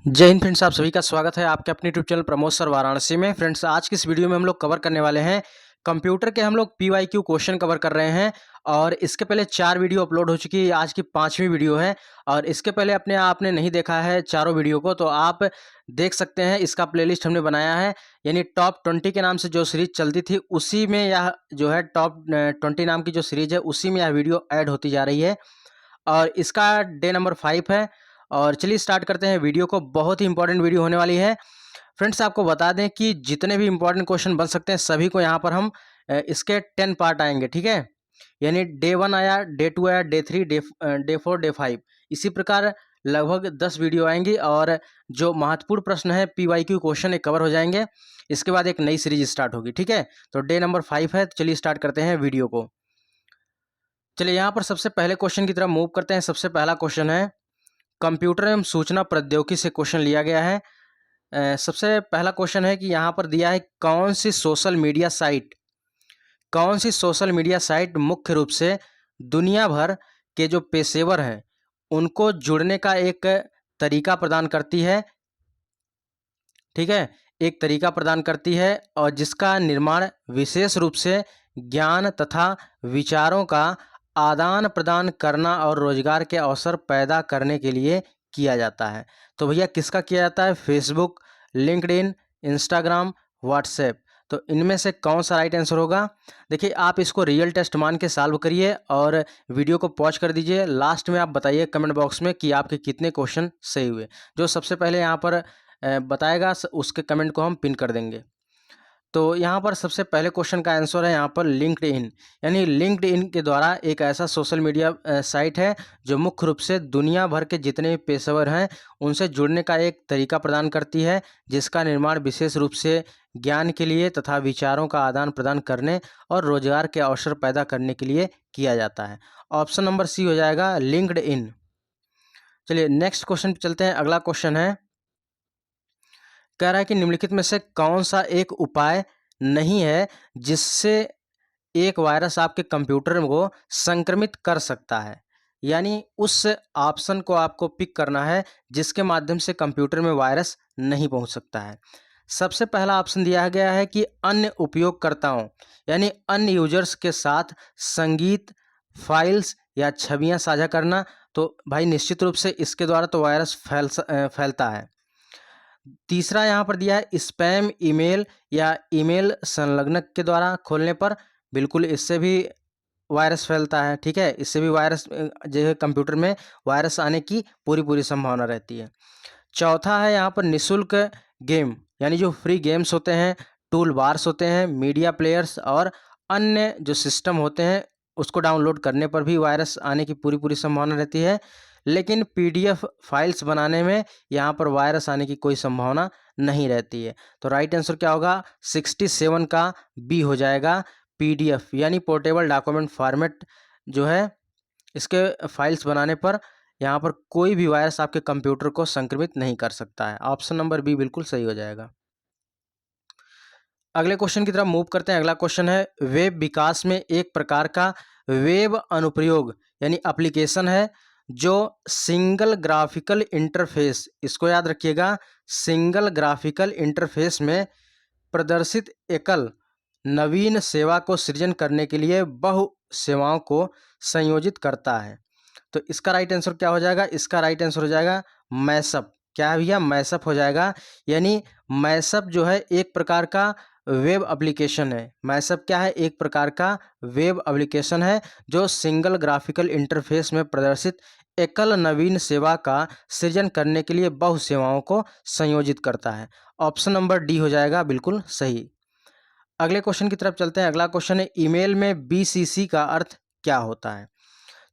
जय हिंद फ्रेंड्स, आप सभी का स्वागत है आपके अपने YouTube channel Pramod sir Varanasi में। फ्रेंड्स, आज की इस वीडियो में हम लोग कवर करने वाले हैं कंप्यूटर के हम लोग पीवाईक्यू क्वेश्चन कवर कर रहे हैं। और इसके पहले 4 वीडियो अपलोड हो चुकी है, आज की 5वीं वीडियो है। और इसके पहले आपने नहीं देखा है चारों वीडियो को, तो आप देख सकते हैं। इसका प्लेलिस्ट हमने बनाया है, यानी टॉप 20 के नाम से जो सीरीज चलती थी उसी में यह जो है टॉप 20 नाम की जो सीरीज है उसी में यह वीडियो ऐड होती जा रही है। और इसका डे नंबर 5 है। और चलिए स्टार्ट करते हैं वीडियो को। बहुत ही इंपॉर्टेंट वीडियो होने वाली है। फ्रेंड्स, आपको बता दें कि जितने भी इंपॉर्टेंट क्वेश्चन बन सकते हैं सभी को यहाँ पर हम इसके 10 पार्ट आएंगे, ठीक है। यानी डे 1 आया, डे 2 आया, डे 3, डे 4, डे 5, इसी प्रकार लगभग 10 वीडियो आएंगी। और जो महत्वपूर्ण प्रश्न है पीवाईक्यू क्वेश्चन एक कवर हो जाएंगे। इसके बाद एक नई सीरीज स्टार्ट होगी, ठीक है। तो डे नंबर 5 है, तो चलिए स्टार्ट करते हैं वीडियो को। चलिए यहाँ पर सबसे पहले क्वेश्चन की तरफ मूव करते हैं। सबसे पहला क्वेश्चन है, कंप्यूटर एवं सूचना प्रौद्योगिकी से क्वेश्चन लिया गया है। सबसे पहला क्वेश्चन है कि यहाँ पर दिया है कौन सी सोशल मीडिया साइट मुख्य रूप से दुनिया भर के जो पेशेवर हैं उनको जुड़ने का एक तरीका प्रदान करती है, ठीक है। एक तरीका प्रदान करती है और जिसका निर्माण विशेष रूप से ज्ञान तथा विचारों का आदान प्रदान करना और रोजगार के अवसर पैदा करने के लिए किया जाता है। तो भैया किसका किया जाता है? Facebook, LinkedIn, Instagram, WhatsApp. तो इनमें से कौन सा राइट आंसर होगा? देखिए, आप इसको रियल टेस्ट मान के सॉल्व करिए और वीडियो को पॉज कर दीजिए। लास्ट में आप बताइए कमेंट बॉक्स में कि आपके कितने क्वेश्चन सही हुए। जो सबसे पहले यहाँ पर बताएगा उसके कमेंट को हम पिन कर देंगे। तो यहाँ पर सबसे पहले क्वेश्चन का आंसर है यहाँ पर लिंक्डइन। यानी लिंक्डइन के द्वारा एक ऐसा सोशल मीडिया साइट है जो मुख्य रूप से दुनिया भर के जितने भी पेशेवर हैं उनसे जुड़ने का एक तरीका प्रदान करती है, जिसका निर्माण विशेष रूप से ज्ञान के लिए तथा विचारों का आदान प्रदान करने और रोजगार के अवसर पैदा करने के लिए किया जाता है। ऑप्शन नंबर सी हो जाएगा, लिंक्डइन। चलिए नेक्स्ट क्वेश्चन पे चलते हैं। अगला क्वेश्चन है, कह रहा है कि निम्नलिखित में से कौन सा एक उपाय नहीं है जिससे एक वायरस आपके कंप्यूटर को संक्रमित कर सकता है। यानी उस ऑप्शन को आपको पिक करना है जिसके माध्यम से कंप्यूटर में वायरस नहीं पहुंच सकता है। सबसे पहला ऑप्शन दिया गया है कि अन्य उपयोगकर्ताओं यानी अन्य यूजर्स के साथ संगीत, फाइल्स या छवियां साझा करना। तो भाई निश्चित रूप से इसके द्वारा तो वायरस फैलता है। तीसरा यहाँ पर दिया है स्पैम ईमेल या ईमेल संलग्नक के द्वारा खोलने पर। बिल्कुल इससे भी वायरस फैलता है, ठीक है। इससे भी वायरस जो है कंप्यूटर में वायरस आने की पूरी संभावना रहती है। चौथा है यहाँ पर निःशुल्क गेम, यानी जो फ्री गेम्स होते हैं, टूल बार्स होते हैं, मीडिया प्लेयर्स और अन्य जो सिस्टम होते हैं उसको डाउनलोड करने पर भी वायरस आने की पूरी संभावना रहती है। लेकिन पीडीएफ फाइल्स बनाने में यहाँ पर वायरस आने की कोई संभावना नहीं रहती है। तो राइट आंसर क्या होगा? 67 का बी हो जाएगा, पीडीएफ यानी पोर्टेबल डॉक्यूमेंट फॉर्मेट जो है, इसके फाइल्स बनाने पर यहाँ पर कोई भी वायरस आपके कंप्यूटर को संक्रमित नहीं कर सकता है। ऑप्शन नंबर बी बिल्कुल सही हो जाएगा। अगले क्वेश्चन की तरफ मूव करते हैं। अगला क्वेश्चन है, वेब विकास में एक प्रकार का वेब अनुप्रयोग यानी एप्लीकेशन है जो सिंगल ग्राफिकल इंटरफेस, इसको याद रखिएगा, सिंगल ग्राफिकल इंटरफेस में प्रदर्शित एकल नवीन सेवा को सृजन करने के लिए बहु सेवाओं को संयोजित करता है। तो इसका राइट आंसर क्या हो जाएगा? इसका राइट आंसर हो जाएगा मैशअप। क्या है भैया? मैशअप हो जाएगा। यानी मैशअप जो है एक प्रकार का वेब एप्लीकेशन है। मैशअप क्या है? एक प्रकार का वेब एप्लीकेशन है जो सिंगल ग्राफिकल इंटरफेस में प्रदर्शित एकल नवीन सेवा का सृजन करने के लिए बहु सेवाओं को संयोजित करता है। ऑप्शन नंबर डी हो जाएगा बिल्कुल सही। अगले क्वेश्चन की तरफ चलते हैं। अगला क्वेश्चन है, ईमेल में बीसीसी का अर्थ क्या होता है?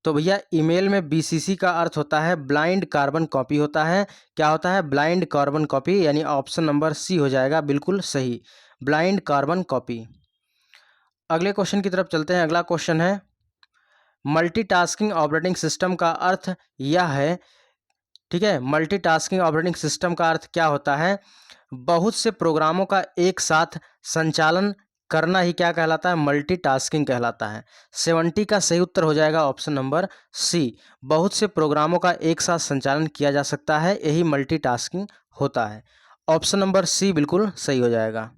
तो भैया ईमेल में बीसीसी का अर्थ होता है ब्लाइंड कार्बन कॉपी होता है। क्या होता है? ब्लाइंड कार्बन कॉपी, यानी ऑप्शन नंबर सी हो जाएगा बिल्कुल सही, ब्लाइंड कार्बन कॉपी। अगले क्वेश्चन की तरफ चलते हैं। अगला क्वेश्चन है, मल्टीटास्किंग ऑपरेटिंग सिस्टम का अर्थ यह है, ठीक है। मल्टीटास्किंग ऑपरेटिंग सिस्टम का अर्थ क्या होता है? बहुत से प्रोग्रामों का एक साथ संचालन करना ही क्या कहलाता है, मल्टीटास्किंग कहलाता है। 70 का सही उत्तर हो जाएगा ऑप्शन नंबर सी, बहुत से प्रोग्रामों का एक साथ संचालन किया जा सकता है, यही मल्टीटास्किंग होता है। ऑप्शन नंबर सी बिल्कुल सही हो जाएगा।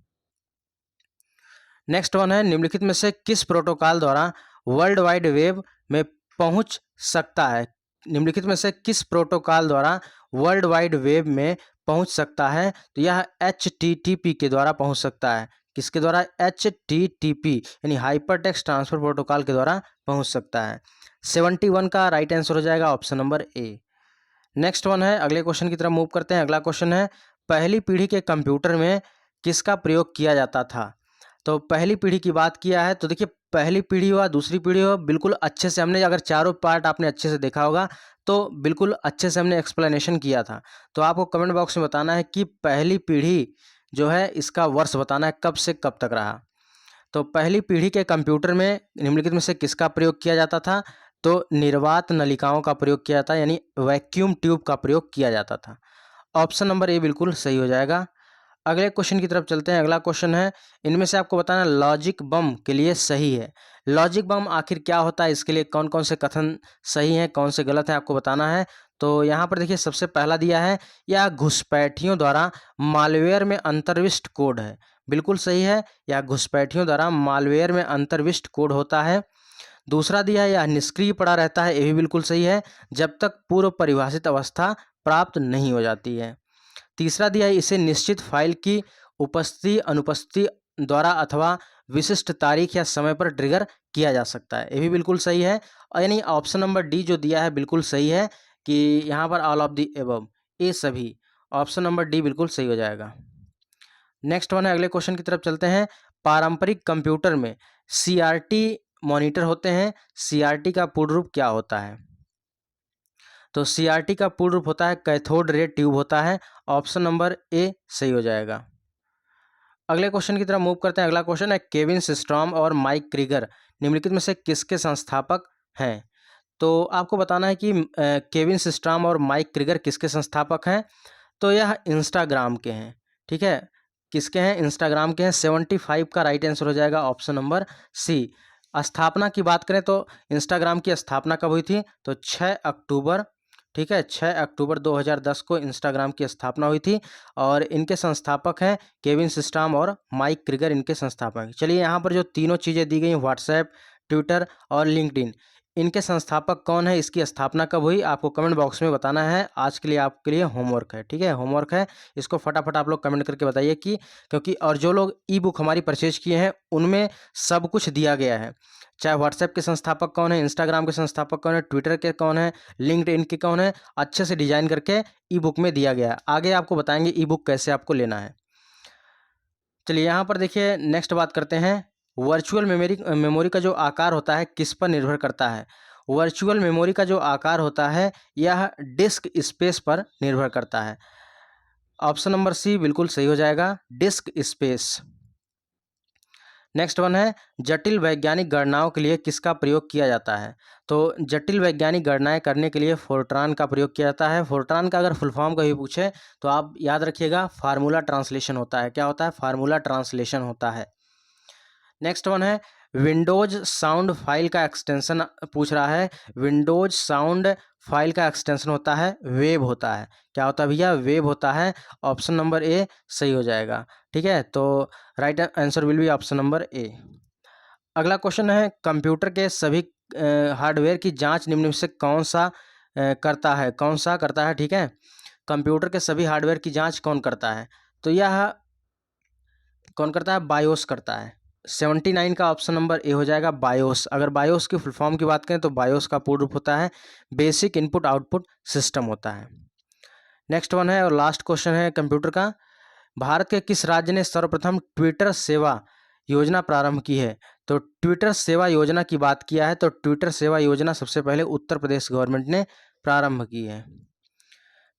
नेक्स्ट वन है, निम्नलिखित में से किस प्रोटोकॉल द्वारा वर्ल्ड वाइड वेब में पहुंच सकता है। निम्नलिखित में से किस प्रोटोकॉल द्वारा वर्ल्ड वाइड वेब में पहुंच सकता है, तो यह HTTP के द्वारा पहुंच सकता है। किसके द्वारा, HTTP यानी हाइपर टेक्स्ट ट्रांसफर प्रोटोकॉल के द्वारा पहुंच सकता है। 71 का राइट आंसर हो जाएगा option number A. Next one है, अगले क्वेश्चन की तरफ मूव करते हैं। अगला क्वेश्चन है, पहली पीढ़ी के कंप्यूटर में किसका प्रयोग किया जाता था। तो पहली पीढ़ी की बात किया है तो देखिए, पहली पीढ़ी हुआ, दूसरी पीढ़ी हो, बिल्कुल अच्छे से हमने, अगर चारों पार्ट आपने अच्छे से देखा होगा तो बिल्कुल अच्छे से हमने एक्सप्लेनेशन किया था। तो आपको कमेंट बॉक्स में बताना है कि पहली पीढ़ी जो है इसका वर्ष बताना है, कब से कब तक रहा। तो पहली पीढ़ी के कंप्यूटर में निम्नलिखित में से किसका प्रयोग किया जाता था, तो निर्वात नलिकाओं का प्रयोग किया जाता, यानी वैक्यूम ट्यूब का प्रयोग किया जाता था। ऑप्शन नंबर ए बिल्कुल सही हो जाएगा। अगले क्वेश्चन की तरफ चलते हैं। अगला क्वेश्चन है, इनमें से आपको बताना लॉजिक बम के लिए सही है। लॉजिक बम आखिर क्या होता है, इसके लिए कौन कौन से कथन सही हैं, कौन से गलत हैं, आपको बताना है। तो यहाँ पर देखिए, सबसे पहला दिया है, यह घुसपैठियों द्वारा मालवेयर में अंतर्विष्ट कोड है। बिल्कुल सही है, यह घुसपैठियों द्वारा मालवेयर में अंतर्विष्ट कोड होता है। दूसरा दिया है, यह निष्क्रिय पड़ा रहता है, ये भी बिल्कुल सही है, जब तक पूर्व परिभाषित अवस्था प्राप्त नहीं हो जाती है। तीसरा दिया है, इसे निश्चित फाइल की उपस्थिति अनुपस्थिति द्वारा अथवा विशिष्ट तारीख या समय पर ट्रिगर किया जा सकता है, ये भी बिल्कुल सही है। और यानी ऑप्शन नंबर डी जो दिया है बिल्कुल सही है कि यहाँ पर ऑल ऑफ द एबव, ये सभी, ऑप्शन नंबर डी बिल्कुल सही हो जाएगा। नेक्स्ट वन है, अगले क्वेश्चन की तरफ चलते हैं। पारंपरिक कंप्यूटर में CRT मॉनिटर होते हैं, CRT का पूर्ण रूप क्या होता है। तो CRT का पूर्ण रूप होता है कैथोड रे ट्यूब होता है। ऑप्शन नंबर ए सही हो जाएगा। अगले क्वेश्चन की तरफ मूव करते हैं। अगला क्वेश्चन है, केविन सिस्ट्रॉम और माइक क्रीगर निम्नलिखित में से किसके संस्थापक हैं। तो आपको बताना है कि केविन सिस्ट्रॉम और माइक क्रीगर किसके संस्थापक हैं। तो यह इंस्टाग्राम के हैं, ठीक है, किसके हैं, इंस्टाग्राम के हैं। 75 का राइट आंसर हो जाएगा ऑप्शन नंबर सी। स्थापना की बात करें तो इंस्टाग्राम की स्थापना कब हुई थी, तो 6 अक्टूबर, ठीक है, 6 अक्टूबर 2010 को इंस्टाग्राम की स्थापना हुई थी। और इनके संस्थापक हैं केविन सिस्ट्रॉम और माइक क्रीगर, इनके संस्थापक हैं। चलिए, यहाँ पर जो तीनों चीज़ें दी गई, व्हाट्सएप, ट्विटर और लिंक्डइन, इनके संस्थापक कौन है, इसकी स्थापना कब हुई, आपको कमेंट बॉक्स में बताना है। आज के लिए आपके लिए होमवर्क है, ठीक है, होमवर्क है, इसको फटाफट आप लोग कमेंट करके बताइए कि, क्योंकि और जो लोग ई बुक हमारी परचेज किए हैं उनमें सब कुछ दिया गया है, चाहे व्हाट्सएप के संस्थापक कौन है, इंस्टाग्राम के संस्थापक कौन है, ट्विटर के कौन है, लिंक्डइन के कौन है, अच्छे से डिजाइन करके ई बुक में दिया गया है। आगे आपको बताएंगे ई बुक कैसे आपको लेना है। चलिए, यहाँ पर देखिए, नेक्स्ट बात करते हैं। वर्चुअल मेमोरी का जो आकार होता है किस पर निर्भर करता है। वर्चुअल मेमोरी का जो आकार होता है यह डिस्क स्पेस पर निर्भर करता है। ऑप्शन नंबर सी बिल्कुल सही हो जाएगा, डिस्क स्पेस। नेक्स्ट वन है, जटिल वैज्ञानिक गणनाओं के लिए किसका प्रयोग किया जाता है। तो जटिल वैज्ञानिक गणनाएं करने के लिए फोर्ट्रान का प्रयोग किया जाता है। फोर्ट्रान का अगर फुल फॉर्म कभी पूछे तो आप याद रखिएगा, फार्मूला ट्रांसलेशन होता है। क्या होता है, फार्मूला ट्रांसलेशन होता है। नेक्स्ट वन है, विंडोज साउंड फाइल का एक्सटेंशन पूछ रहा है। विंडोज साउंड फाइल का एक्सटेंशन होता है वेब होता है। क्या होता है भैया, वेब होता है। ऑप्शन नंबर ए सही हो जाएगा, ठीक है। तो right answer will be option number A. अगला क्वेश्चन है, कंप्यूटर के सभी हार्डवेयर की जांच निम्न में से कौन सा करता है, कौन सा करता है, ठीक है। कंप्यूटर के सभी हार्डवेयर की जांच कौन करता है, तो यह कौन करता है, बायोस करता है। 79 का ऑप्शन नंबर ए हो जाएगा, बायोस। अगर बायोस की फुल फॉर्म की बात करें तो बायोस का पूर्ण रूप होता है बेसिक इनपुट आउटपुट सिस्टम होता है। नेक्स्ट वन है और लास्ट क्वेश्चन है कंप्यूटर का, भारत के किस राज्य ने सर्वप्रथम ट्विटर सेवा योजना प्रारंभ की है। तो ट्विटर सेवा योजना की बात किया है तो ट्विटर सेवा योजना सबसे पहले उत्तर प्रदेश गवर्नमेंट ने प्रारंभ की है।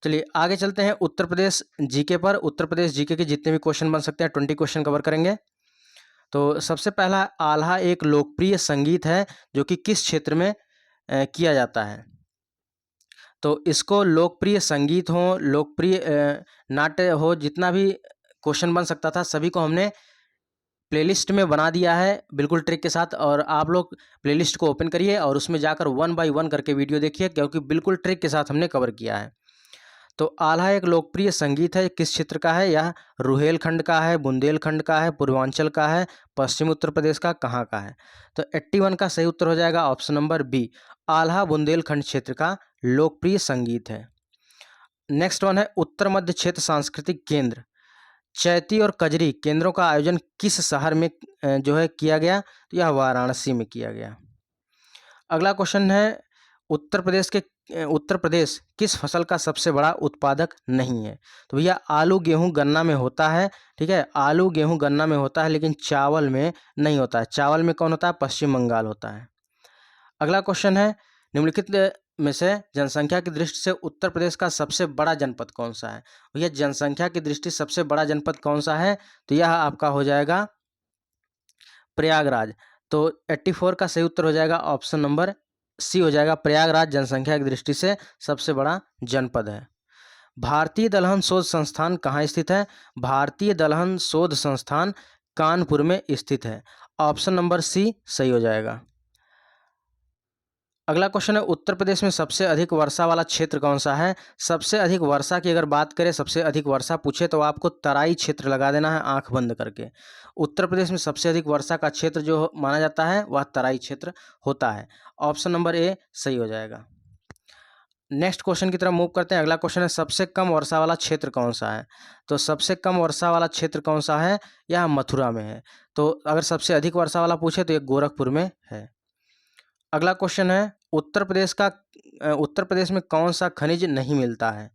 चलिए, आगे चलते हैं उत्तर प्रदेश जीके पर। उत्तर प्रदेश जीके के जितने भी क्वेश्चन बन सकते हैं 20 क्वेश्चन कवर करेंगे। तो सबसे पहला, आल्हा एक लोकप्रिय संगीत है जो कि किस क्षेत्र में किया जाता है। तो इसको लोकप्रिय संगीत हो, लोकप्रिय नाट्य हो, जितना भी क्वेश्चन बन सकता था सभी को हमने प्लेलिस्ट में बना दिया है बिल्कुल ट्रिक के साथ, और आप लोग प्लेलिस्ट को ओपन करिए और उसमें जाकर 1 बाय 1 करके वीडियो देखिए, क्योंकि बिल्कुल ट्रिक के साथ हमने कवर किया है। तो आल्हा एक लोकप्रिय संगीत है, किस क्षेत्र का है? यह रुहेलखंड का है, बुंदेलखंड का है, पूर्वांचल का है, पश्चिम उत्तर प्रदेश का, कहाँ का है? तो 81 का सही उत्तर हो जाएगा option number B, Alha Bundelkhand क्षेत्र का लोकप्रिय संगीत है। नेक्स्ट वन है उत्तर मध्य क्षेत्र सांस्कृतिक केंद्र, चैती और कजरी केंद्रों का आयोजन किस शहर में जो है किया गया? तो यह वाराणसी में किया गया। अगला क्वेश्चन है उत्तर प्रदेश किस फसल का सबसे बड़ा उत्पादक नहीं है? तो भैया आलू गेहूं गन्ना में होता है, ठीक है, आलू गेहूं गन्ना में होता है, लेकिन चावल में नहीं होता है। चावल में कौन होता है? पश्चिम बंगाल होता है। अगला क्वेश्चन है निम्नलिखित में से जनसंख्या की दृष्टि से उत्तर प्रदेश का सबसे बड़ा जनपद कौन सा है? भैया जनसंख्या की दृष्टि से सबसे बड़ा जनपद कौन सा है? तो यह आपका हो जाएगा प्रयागराज। तो 84 का सही उत्तर हो जाएगा ऑप्शन नंबर सी हो जाएगा, प्रयागराज जनसंख्या की दृष्टि से सबसे बड़ा जनपद है। भारतीय दलहन शोध संस्थान कहाँ स्थित है? भारतीय दलहन शोध संस्थान कानपुर में स्थित है। ऑप्शन नंबर सी सही हो जाएगा। अगला क्वेश्चन है उत्तर प्रदेश में सबसे अधिक वर्षा वाला क्षेत्र कौन सा है? सबसे अधिक वर्षा की अगर बात करें, सबसे अधिक वर्षा पूछे तो आपको तराई क्षेत्र लगा देना है आंख बंद करके। उत्तर प्रदेश में सबसे अधिक वर्षा का क्षेत्र जो माना जाता है वह तराई क्षेत्र होता है। ऑप्शन नंबर ए सही हो जाएगा। नेक्स्ट क्वेश्चन की तरफ मूव करते हैं। अगला क्वेश्चन है सबसे कम वर्षा वाला क्षेत्र कौन सा है? तो सबसे कम वर्षा वाला क्षेत्र कौन सा है? यह मथुरा में है। तो अगर सबसे अधिक वर्षा वाला पूछे तो ये गोरखपुर में है। अगला क्वेश्चन है उत्तर प्रदेश में कौन सा खनिज नहीं मिलता है?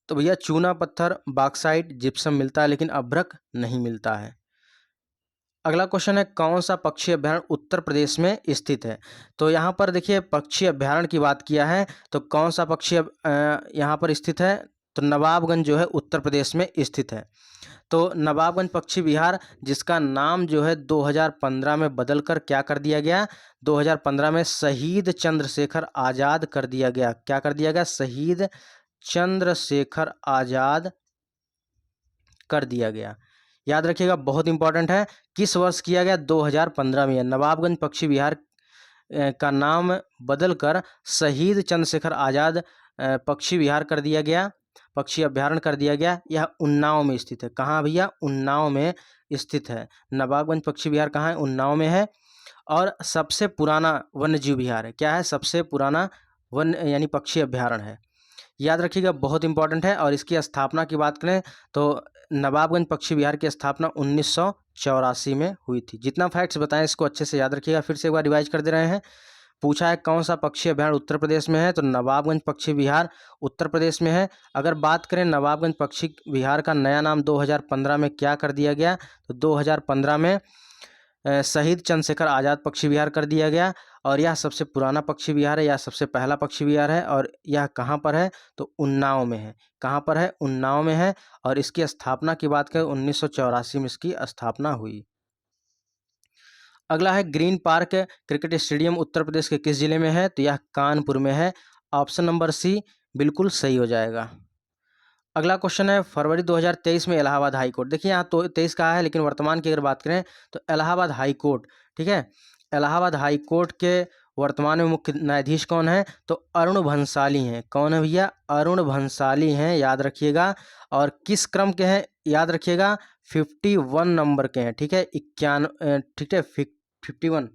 तो भैया चूना पत्थर, बॉक्साइट, जिप्सम मिलता है, लेकिन अभ्रक नहीं मिलता है। अगला क्वेश्चन है कौन सा पक्षी अभ्यारण्य उत्तर प्रदेश में स्थित है? तो यहाँ पर देखिए पक्षी अभ्यारण्य की बात किया है, तो कौन सा पक्षी यहाँ पर स्थित है? तो नवाबगंज जो है उत्तर प्रदेश में स्थित है। तो नवाबगंज पक्षी विहार, जिसका नाम जो है 2015 में बदलकर क्या कर दिया गया? 2015 में शहीद चंद्रशेखर आज़ाद कर दिया गया। क्या कर दिया गया? शहीद चंद्रशेखर आज़ाद कर दिया गया। याद रखिएगा, बहुत इंपॉर्टेंट है। किस वर्ष किया गया? 2015 में। नवाबगंज पक्षी विहार का नाम बदलकर शहीद चंद्रशेखर आज़ाद पक्षी विहार कर दिया गया, पक्षी अभ्यारण्य कर दिया गया। यह उन्नाव में स्थित है। कहाँ भैया? उन्नाव में स्थित है। नवाबगंज पक्षी विहार कहाँ है? उन्नाव में है। और सबसे पुराना वन्य जीव विहार है। क्या है? सबसे पुराना वन्य यानी पक्षी अभ्यारण्य है। याद रखिएगा, बहुत इंपॉर्टेंट है। और इसकी स्थापना की बात करें तो नवाबगंज पक्षी विहार की स्थापना 1984 में हुई थी। जितना फैक्ट्स बताएं इसको अच्छे से याद रखिएगा। फिर से एक बार रिवाइज कर दे रहे हैं। पूछा है कौन सा पक्षी अभ्यारण्य उत्तर प्रदेश में है? तो नवाबगंज पक्षी विहार उत्तर प्रदेश में है। अगर बात करें नवाबगंज पक्षी विहार का नया नाम 2015 में क्या कर दिया गया? तो 2015 में शहीद चंद्रशेखर आज़ाद पक्षी विहार कर दिया गया। और यह सबसे पुराना पक्षी विहार है, यह सबसे पहला पक्षी विहार है। और यह कहाँ पर है? तो उन्नाव में है। कहाँ पर है? उन्नाव में है। और इसकी स्थापना की बात करें 1984 में इसकी स्थापना हुई। अगला है green park cricket stadium Uttar Pradesh के किस जिले में है? तो यह कानपुर में है। ऑप्शन नंबर सी बिल्कुल सही हो जाएगा। अगला क्वेश्चन है फरवरी 2023 में इलाहाबाद हाई कोर्ट, देखिए यहाँ तो 23 का है, लेकिन वर्तमान की अगर बात करें तो इलाहाबाद हाई कोर्ट, ठीक है, इलाहाबाद हाई कोर्ट के वर्तमान में मुख्य न्यायाधीश कौन है? तो अरुण भंसाली हैं। कौन है भैया? अरुण भंसाली हैं, याद रखिएगा। और किस क्रम के हैं? याद रखिएगा 51 नंबर के हैं, ठीक है, 51, ठीक है, 51,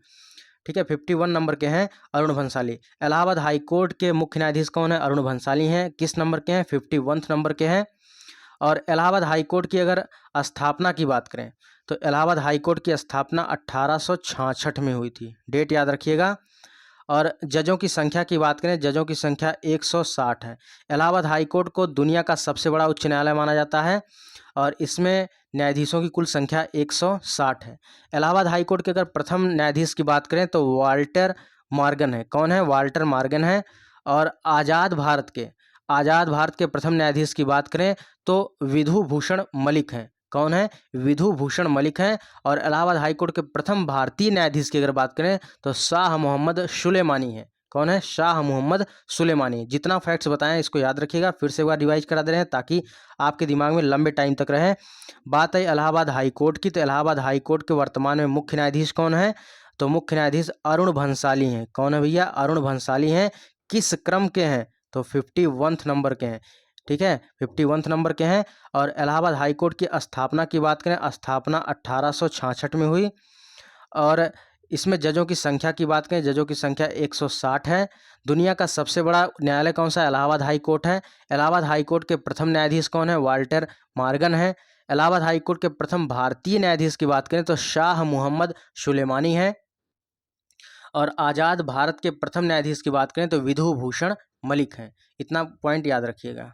ठीक है, 51 नंबर के हैं अरुण भंसाली। इलाहाबाद हाई कोर्ट के मुख्य न्यायाधीश कौन है? अरुण भंसाली हैं। किस नंबर के हैं? 51 नंबर के हैं। और इलाहाबाद हाई कोर्ट की अगर स्थापना की बात करें तो इलाहाबाद हाई कोर्ट की स्थापना 1866 में हुई थी। डेट याद रखिएगा। और जजों की संख्या की बात करें, जजों की संख्या 160 है। इलाहाबाद हाई कोर्ट को दुनिया का सबसे बड़ा उच्च न्यायालय माना जाता है। और इसमें न्यायाधीशों की कुल संख्या 160 है। इलाहाबाद हाई कोर्ट के अगर प्रथम न्यायाधीश की बात करें तो वाल्टर मॉर्गन है। कौन है? वाल्टर मॉर्गन है। और आज़ाद भारत के प्रथम न्यायाधीश की बात करें तो विधु भूषण मलिक हैं। कौन है? विधु भूषण मलिक हैं। और इलाहाबाद हाई कोर्ट के प्रथम भारतीय न्यायाधीश की अगर बात करें तो शाह मोहम्मद सुलेमानी है। कौन है? शाह मोहम्मद सुलेमानी। जितना फैक्ट्स बताएं इसको याद रखिएगा, फिर से एक बार रिवाइज करा दे रहे हैं ताकि आपके दिमाग में लंबे टाइम तक रहे। बात है इलाहाबाद हाई कोर्ट की, तो इलाहाबाद हाई कोर्ट के वर्तमान में मुख्य न्यायाधीश कौन है? तो मुख्य न्यायाधीश अरुण भंसाली हैं। कौन है भैया? अरुण भंसाली हैं। किस क्रम के हैं? तो 51 नंबर के हैं। ठीक है, 51 नंबर के हैं। और इलाहाबाद हाई कोर्ट की स्थापना की बात करें, स्थापना 1866 में हुई। और इसमें जजों की संख्या की बात करें, जजों की संख्या 160 है। दुनिया का सबसे बड़ा न्यायालय कौन सा है? इलाहाबाद हाई कोर्ट है। इलाहाबाद हाई कोर्ट के प्रथम न्यायाधीश कौन है? वाल्टर मॉर्गन है। इलाहाबाद हाई कोर्ट के प्रथम भारतीय न्यायाधीश की बात करें तो शाह मोहम्मद सुलेमानी है। और आज़ाद भारत के प्रथम न्यायाधीश की बात करें तो विधु भूषण मलिक हैं। इतना पॉइंट याद रखिएगा।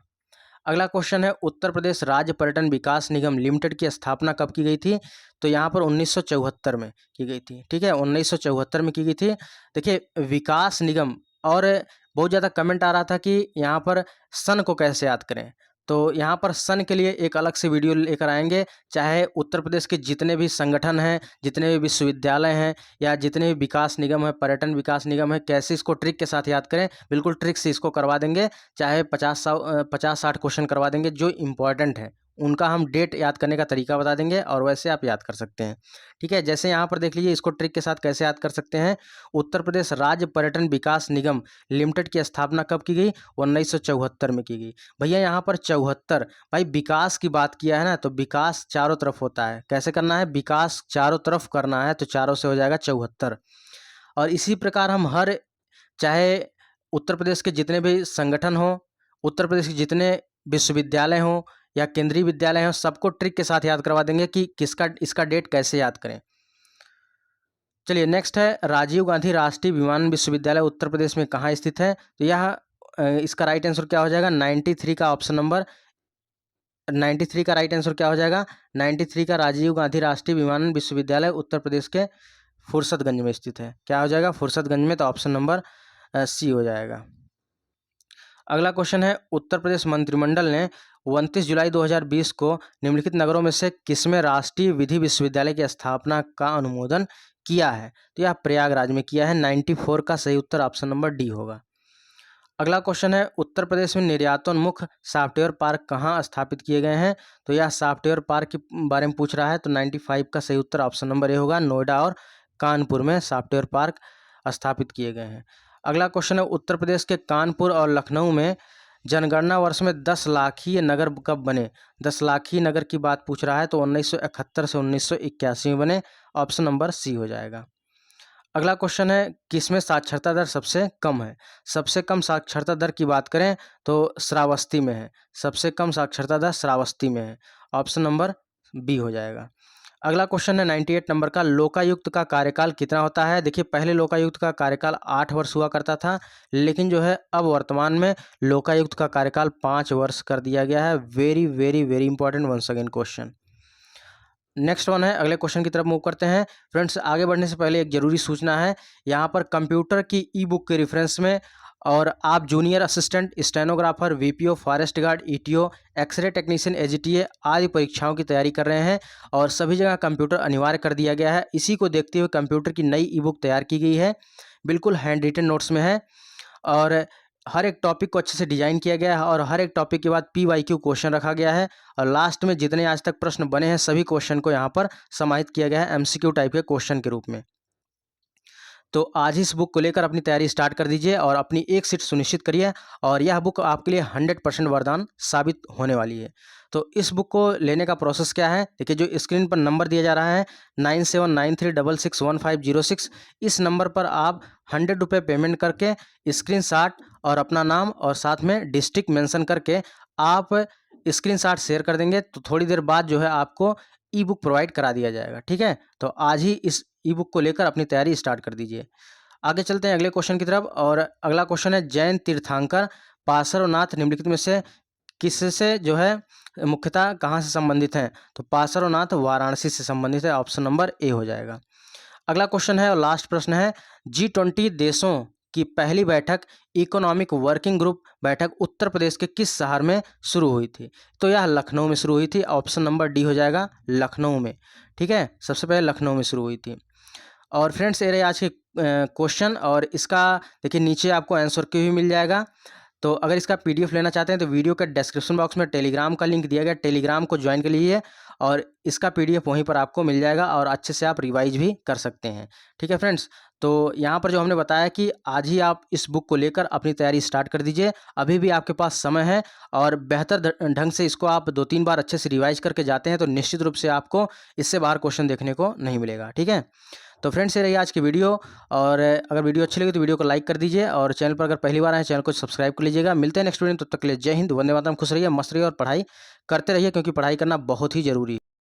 अगला क्वेश्चन है, उत्तर प्रदेश राज्य पर्यटन विकास निगम लिमिटेड की स्थापना कब की गई थी? तो यहाँ पर 1974 में की गई थी। ठीक है, 1974 में की गई थी। देखिए, विकास निगम, और बहुत ज़्यादा कमेंट आ रहा था कि यहाँ पर सन को कैसे याद करें, तो यहाँ पर सन के लिए एक अलग से वीडियो लेकर आएंगे। चाहे उत्तर प्रदेश के जितने भी संगठन हैं, जितने भी विश्वविद्यालय हैं, या जितने भी विकास निगम है, पर्यटन विकास निगम है, कैसे इसको ट्रिक के साथ याद करें, बिल्कुल ट्रिक से इसको करवा देंगे। चाहे 50-60 क्वेश्चन करवा देंगे। जो इम्पोर्टेंट है उनका हम डेट याद करने का तरीका बता देंगे, और वैसे आप याद कर सकते हैं। ठीक है, जैसे यहाँ पर देख लीजिए, इसको ट्रिक के साथ कैसे याद कर सकते हैं। उत्तर प्रदेश राज्य पर्यटन विकास निगम लिमिटेड की स्थापना कब की गई? 1974 में की गई। भैया यहाँ पर 74, भाई विकास की बात किया है ना, तो विकास चारों तरफ होता है। कैसे करना है? विकास चारों तरफ करना है, तो चारों से हो जाएगा 74। और इसी प्रकार हम हर, चाहे उत्तर प्रदेश के जितने भी संगठन हो, उत्तर प्रदेश के जितने विश्वविद्यालय हों या केंद्रीय विद्यालय हों, सबको ट्रिक के साथ याद करवा देंगे कि किसका, इसका डेट कैसे याद करें। चलिए नेक्स्ट है, राजीव गांधी राष्ट्रीय विमान विश्वविद्यालय उत्तर प्रदेश में कहाँ स्थित है? तो यह इसका राइट आंसर क्या हो जाएगा? 93 का ऑप्शन नंबर 93 का राइट आंसर क्या हो जाएगा? 93 का राजीव गांधी राष्ट्रीय विमान विश्वविद्यालय उत्तर प्रदेश के फुर्सतगंज में स्थित है। क्या हो जाएगा? फुर्सतगंज में। तो ऑप्शन नंबर सी हो जाएगा। अगला क्वेश्चन है, उत्तर प्रदेश मंत्रिमंडल ने 29 जुलाई 2020 को निम्नलिखित नगरों में से किसमें राष्ट्रीय विधि विश्वविद्यालय की स्थापना का अनुमोदन किया है? तो यह प्रयागराज में किया है। 94 का सही उत्तर ऑप्शन नंबर डी होगा। अगला क्वेश्चन है, उत्तर प्रदेश में निर्यातोन्मुख सॉफ्टवेयर पार्क कहाँ स्थापित किए गए हैं? तो यह सॉफ्टवेयर पार्क के बारे में पूछ रहा है, तो 95 का सही उत्तर ऑप्शन नंबर ए होगा। नोएडा और कानपुर में सॉफ्टवेयर पार्क स्थापित किए गए हैं। अगला क्वेश्चन है, उत्तर प्रदेश के कानपुर और लखनऊ में जनगणना वर्ष में 10 लाखीय नगर कब बने? 10 लाखीय नगर की बात पूछ रहा है, तो 1971 से 1981 में बने। ऑप्शन नंबर सी हो जाएगा। अगला क्वेश्चन है, किसमें साक्षरता दर सबसे कम है? सबसे कम साक्षरता दर की बात करें तो श्रावस्ती में है। सबसे कम साक्षरता दर श्रावस्ती में है। ऑप्शन नंबर बी हो जाएगा। अगला क्वेश्चन है 98 नंबर का, लोकायुक्त का कार्यकाल कितना होता है? देखिए, पहले लोकायुक्त का कार्यकाल 8 वर्ष हुआ करता था, लेकिन जो है अब वर्तमान में लोकायुक्त का कार्यकाल 5 वर्ष कर दिया गया है। Very very very important once again question. Next one है, अगले क्वेश्चन की तरफ मूव करते हैं। फ्रेंड्स, आगे बढ़ने से पहले एक जरूरी सूचना है। यहाँ पर कंप्यूटर की ई बुक के रेफरेंस में, और आप junior assistant, stenographer, VPO, forest guard, ETO, x ray technician, AGTA आदि परीक्षाओं की तैयारी कर रहे हैं, और सभी जगह कंप्यूटर अनिवार्य कर दिया गया है। इसी को देखते हुए कंप्यूटर की नई ई बुक तैयार की गई है, बिल्कुल हैंड रिटन नोट्स में है, और हर एक टॉपिक को अच्छे से डिजाइन किया गया है, और हर एक टॉपिक के बाद PYQ क्वेश्चन रखा गया है, और लास्ट में जितने आज तक प्रश्न बने हैं सभी क्वेश्चन को यहाँ पर समाहित किया गया है MCQ टाइप के क्वेश्चन के रूप में। तो आज इस बुक को लेकर अपनी तैयारी स्टार्ट कर दीजिए और अपनी एक सीट सुनिश्चित करिए, और यह बुक आपके लिए 100% वरदान साबित होने वाली है। तो इस बुक को लेने का प्रोसेस क्या है? देखिए, जो स्क्रीन पर नंबर दिया जा रहा है 9793661506, इस नंबर पर आप 100 रुपये पेमेंट करके स्क्रीनशॉट और अपना नाम और साथ में डिस्ट्रिक्ट मेंशन करके आप स्क्रीनशॉट शेयर कर देंगे, तो थोड़ी देर बाद जो है आपको ई बुक प्रोवाइड करा दिया जाएगा। ठीक है, तो आज ही इस ई बुक को लेकर अपनी तैयारी स्टार्ट कर दीजिए। आगे चलते हैं अगले क्वेश्चन की तरफ, और अगला क्वेश्चन है, जैन तीर्थंकर पार्श्वनाथ निम्नलिखित में से किससे जो है मुख्यतः कहाँ से संबंधित हैं? तो पार्श्वनाथ वाराणसी से संबंधित है। ऑप्शन नंबर ए हो जाएगा। अगला क्वेश्चन है और लास्ट प्रश्न है, G20 देशों की पहली बैठक, इकोनॉमिक वर्किंग ग्रुप बैठक उत्तर प्रदेश के किस शहर में शुरू हुई थी? तो यह लखनऊ में शुरू हुई थी। ऑप्शन नंबर डी हो जाएगा, लखनऊ में। ठीक है, सबसे पहले लखनऊ में शुरू हुई थी। और फ्रेंड्स ये रहे आज के क्वेश्चन, और इसका देखिए नीचे आपको आंसर की भी मिल जाएगा। तो अगर इसका पीडीएफ लेना चाहते हैं तो वीडियो के डिस्क्रिप्शन बॉक्स में टेलीग्राम का लिंक दिया गया, टेलीग्राम को ज्वाइन कर लीजिए और इसका पीडीएफ वहीं पर आपको मिल जाएगा और अच्छे से आप रिवाइज भी कर सकते हैं। ठीक है फ्रेंड्स, तो यहाँ पर जो हमने बताया कि आज ही आप इस बुक को लेकर अपनी तैयारी स्टार्ट कर दीजिए, अभी भी आपके पास समय है और बेहतर ढंग से इसको आप 2-3 बार अच्छे से रिवाइज करके जाते हैं तो निश्चित रूप से आपको इससे बाहर क्वेश्चन देखने को नहीं मिलेगा। ठीक है, तो फ्रेंड्स ये रही आज की वीडियो, और अगर वीडियो अच्छी लगी तो वीडियो को लाइक कर दीजिए और चैनल पर अगर पहली बार आए चैनल को सब्सक्राइब कर लीजिएगा। मिलते हैं नेक्स्ट वीडियो में, तब तक के लिए जय हिंद, वंदे मातरम, खुश रहिए, मस्त रहिए और पढ़ाई करते रहिए क्योंकि पढ़ाई करना बहुत ही जरूरी है।